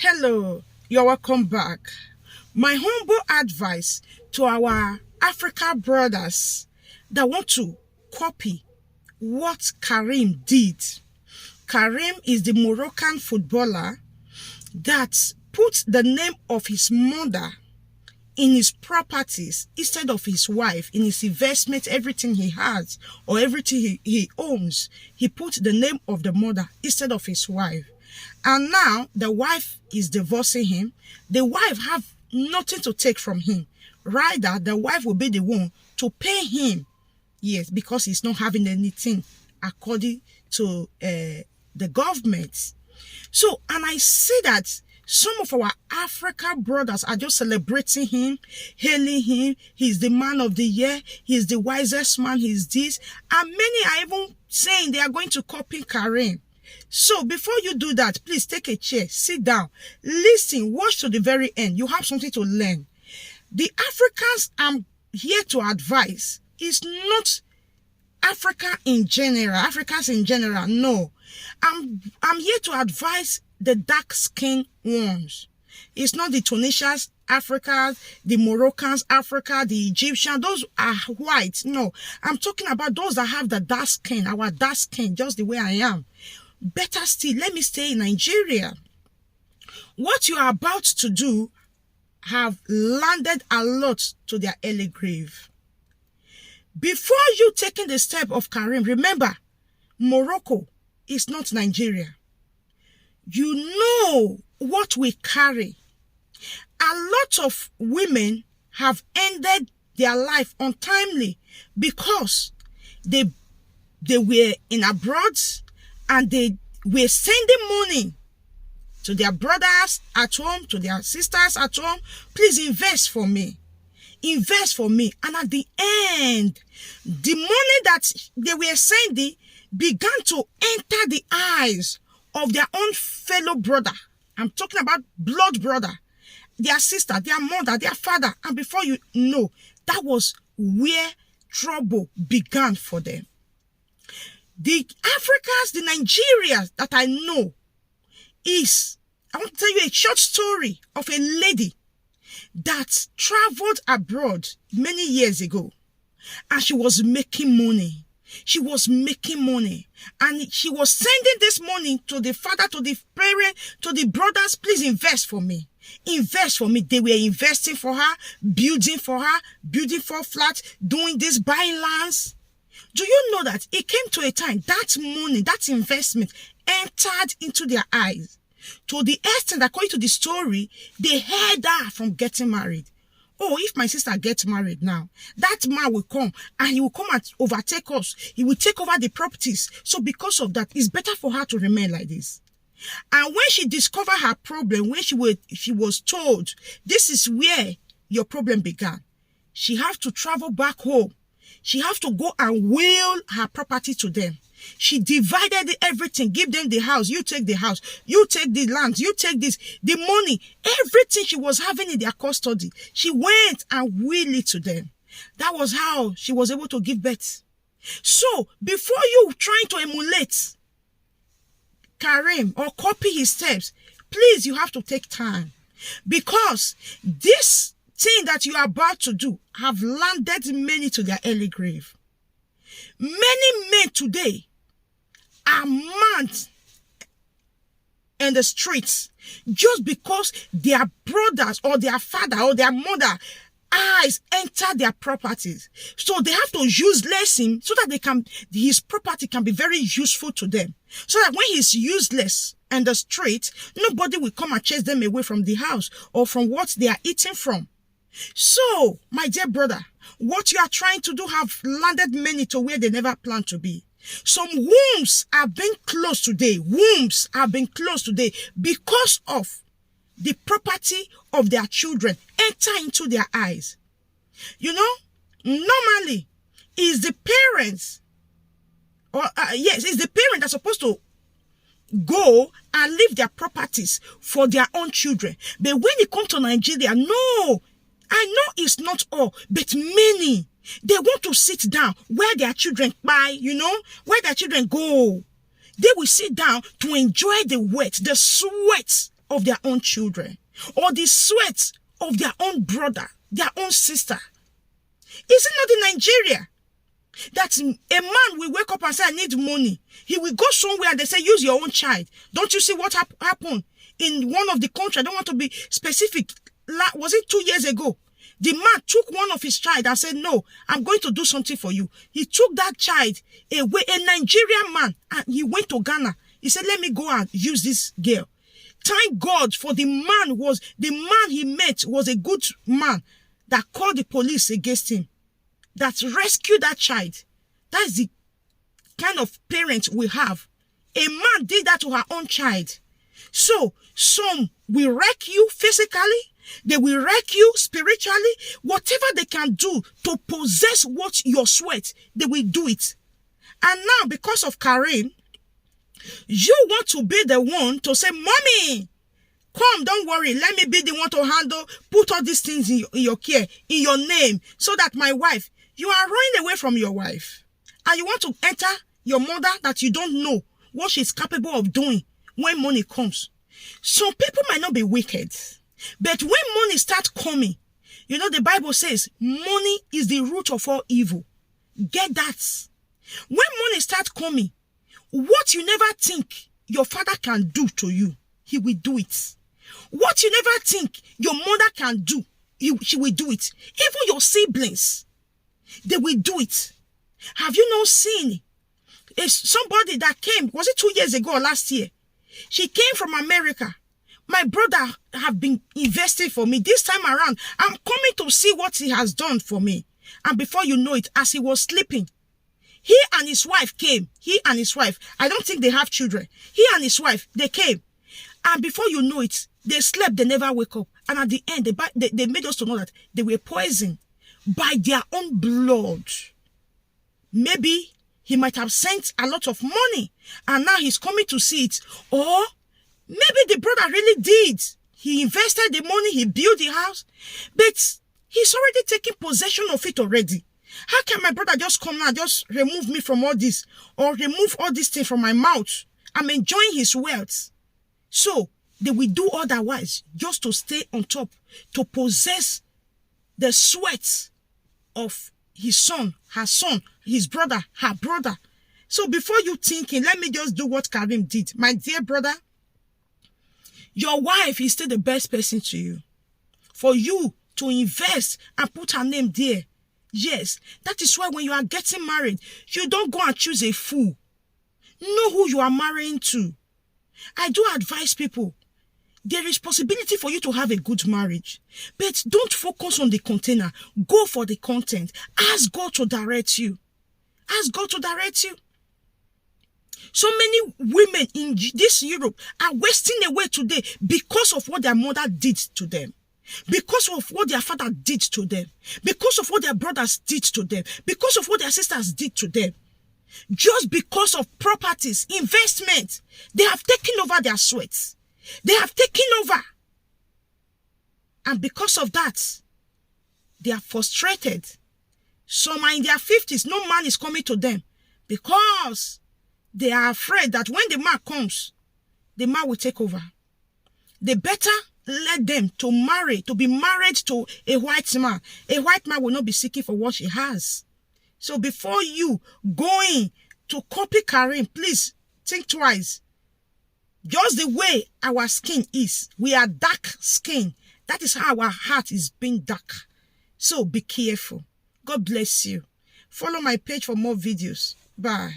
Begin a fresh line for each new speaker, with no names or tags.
Hello, you're welcome back. My humble advice to our Africa brothers that want to copy what Karim did. Karim is the Moroccan footballer that put the name of his mother in his properties instead of his wife, in his investment, everything he has or everything he owns. He put the name of the mother instead of his wife. And now the wife is divorcing him. The wife have nothing to take from him. Rather, the wife will be the one to pay him. Yes, because he's not having anything according to the government. So, and I see that some of our African brothers are just celebrating him, hailing him. He's the man of the year. He's the wisest man. He's this. And many are even saying they are going to copy Karim. So before you do that, please take a chair, sit down, listen, watch to the very end. You have something to learn. The Africans I'm here to advise is not Africans in general. No. I'm here to advise the dark-skinned ones. It's not the Tunisians, Africans, the Moroccans, Africa, the Egyptians. Those are white. No. I'm talking about those that have the dark skin, our dark skin, just the way I am. Better still, let me stay in Nigeria. What you are about to do have landed a lot to their early grave. Before you taking the step of Karim, remember, Morocco is not Nigeria. You know what we carry. A lot of women have ended their life untimely because they were in abroad and they were sending money to their brothers at home, to their sisters at home. Please invest for me. Invest for me. And at the end, the money that they were sending began to enter the eyes of their own fellow brother. I'm talking about blood brother, their sister, their mother, their father. And before you know, that was where trouble began for them. The Africans, the Nigerians that I know I want to tell you a short story of a lady that traveled abroad many years ago. And she was making money. She was making money. And she was sending this money to the father, to the parent, to the brothers. Please invest for me. Invest for me. They were investing for her, building for flats, doing this, buying lands. Do you know that it came to a time that money, that investment entered into their eyes? To the extent, according to the story, they held her from getting married. Oh, if my sister gets married now, that man will come and he will come and overtake us. He will take over the properties. So because of that, it's better for her to remain like this. And when she discovered her problem, when she was told, this is where your problem began, she have to travel back home. She have to go and will her property to them. She divided everything, give them the house. You take the house, you take the land, you take this, the money, everything she was having in their custody. She went and willed it to them. That was how she was able to give birth. So before you trying to emulate Karim or copy his steps, please, you have to take time, because this thing that you are about to do have landed many to their early grave. Many men today are mad in the streets just because their brothers or their father or their mother eyes enter their properties. So they have to useless him so that his property can be very useful to them. So that when he's useless in the street, nobody will come and chase them away from the house or from what they are eating from. So, my dear brother, what you are trying to do have landed many to where they never planned to be. Some wombs have been closed today. Wombs have been closed today because of the property of their children enter into their eyes. You know, normally, it's the parents, it's the parents that are supposed to go and leave their properties for their own children. But when it comes to Nigeria, no, I know it's not all, but many, they want to sit down where their children buy, where their children go. They will sit down to enjoy the wet, the sweat of their own children, or the sweat of their own brother, their own sister. Is it not in Nigeria that a man will wake up and say, I need money? He will go somewhere and they say, use your own child. Don't you see what happened in one of the countries? I don't want to be specific. Was it 2 years ago? The man took one of his child and said, no, I'm going to do something for you. He took that child away, a Nigerian man, and he went to Ghana. He said, let me go and use this girl. Thank God for the man he met was a good man that called the police against him, that rescued that child. That's the kind of parents we have. A man did that to her own child. So some will wreck you physically, they will wreck you spiritually. Whatever they can do to possess what your sweat, they will do it. And now, because of Karim, you want to be the one to say, Mommy, come, don't worry, let me be the one to handle, put all these things in your care, in your name, so that my wife, you are running away from your wife. And you want to enter your mother that you don't know what she's capable of doing when money comes. Some people might not be wicked, but when money starts coming, you know, the Bible says, money is the root of all evil. Get that. When money starts coming, what you never think your father can do to you, he will do it. What you never think your mother can do, she will do it. Even your siblings, they will do it. Have you not seen somebody that came, was it 2 years ago or last year? She came from America. My brother have been investing for me. This time around, I'm coming to see what he has done for me. And before you know it, as he was sleeping, he and his wife came. He and his wife, I don't think they have children. He and his wife, they came. And before you know it, they slept, they never wake up. And at the end, they made us to know that they were poisoned by their own blood. Maybe he might have sent a lot of money and now he's coming to see it. Or maybe the brother really did. He invested the money, he built the house, but he's already taken possession of it already. How can my brother just come now, just remove me from all this, or remove all these things from my mouth? I'm enjoying his wealth. So they will do otherwise just to stay on top, to possess the sweat of his son, her son, his brother, her brother. So before you thinking, let me just do what Karim did. My dear brother, your wife is still the best person to you. For you to invest and put her name there. Yes, that is why when you are getting married, you don't go and choose a fool. Know who you are marrying to. I do advise people, there is possibility for you to have a good marriage, but don't focus on the container. Go for the content. Ask God to direct you. Ask God to direct you. So many women in this Europe are wasting away today because of what their mother did to them. Because of what their father did to them. Because of what their brothers did to them. Because of what their sisters did to them. Just because of properties, investment, they have taken over their sweats. They have taken over. And because of that, they are frustrated. Some are in their 50s. No man is coming to them. Because they are afraid that when the man comes, the man will take over. They better let them to marry, to be married to a white man. A white man will not be seeking for what she has. So before you going to copy Karim, please think twice. Just the way our skin is, we are dark skin. That is how our heart is being dark. So be careful. God bless you. Follow my page for more videos. Bye.